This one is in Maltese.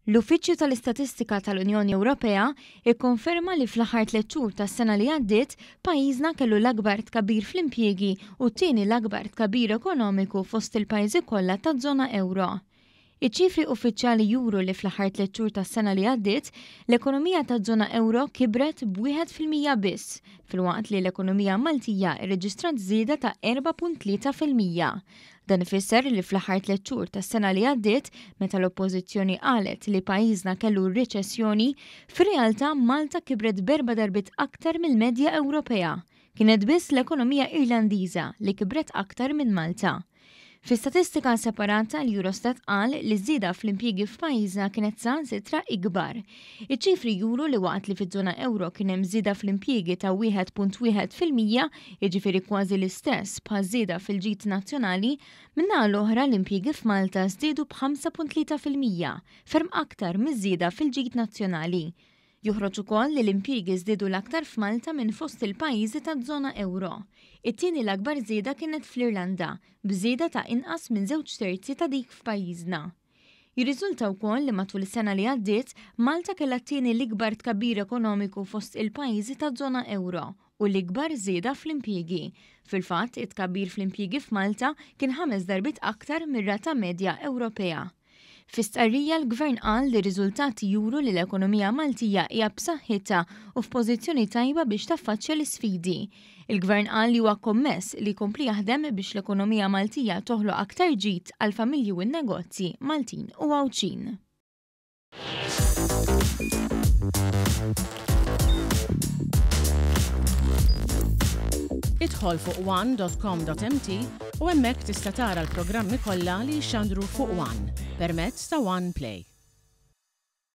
L-uffiċċju tal-Istatistika tal-Unjoni Ewropea ikkonferma li fl-aħħar 3 xhur tas-sena li għaddiet pajjiżna kellu l-akbar tkabbir fl-impjiegi u t-tieni l-akbar tkabbir ekonomiku fost il-pajjiżi kollha taż-żona Ewro. Iċ-ċifri uffiċjali juru li fl-aħħar 3 xhur tas-sena li għaddiet l-ekonomija taż-żona Ewro kibret b'1% biss, filwaqt li l-ekonomija Maltija rreġistrat żieda ta' 4.3%. Dan ifisser li fl-aħħar 3 xhur tas-sena li għaddiet, meta l-Oppożizzjoni qalet li pajjiżna kellu r-reċessjoni, fir-realtà Malta kibret b'4 darbiet aktar mill-medja Ewropea. Kienet biss l-ekonomija Irlandiża li kibret aktar minn Malta. Fi statistika separata l-Eurostat qal li żieda fl-impjiegi f'pajjiżna kienet saħansitra ikbar. Iċ-ċifri juru li waqt li fiż-żona Ewro kien hemm żieda fl-impjiegi ta' 1.1%, jiġifieri kważi l-istess bħal żieda fil-ġid nazzjonali, min-naħa l-oħra l-impjiegi f'Malta żdiedu b'5.3%, ferm aktar miż-żieda fil-ġid nazzjonali. Joħroġ ukoll li l-impjiegi żdiedu l-aktar f'Malta minn fost il-pajjiżi taż-żona Ewro. It-tieni l-akbar żieda kienet fl-Irlanda, b'żieda ta' inqas minn 2/3 ta' dik f'pajjiżna. Jirriżulta wkoll li matul is-sena li għaddiet Malta kellha t-tieni l-ikbar tkabbir ekonomiku fost il-pajjiżi taż-żona Ewro u l-ikbar żieda fl-impjiegi. Fil-fatt, it-tkabbir fl-impjiegi f'Malta kien 5 darbiet aktar mir-rata medja Ewropea. Fi-stqarrija l-Gvern qal li r-riżultati juru li l-ekonomija Maltija hija b'saħħitha u f'pożizzjoni tajba biex taffaċċja l-isfidi. Il-Gvern qal li huwa kommess li jkompli jaħdem biex l-ekonomija Maltija toħloq aktar ġid għal familji u n-negozji Maltin u Għawċin. Idħol fuq one.com.mt u hemmhekk tista' tara l-programmi kollha li jxandru fuq One permezz ta' One Play.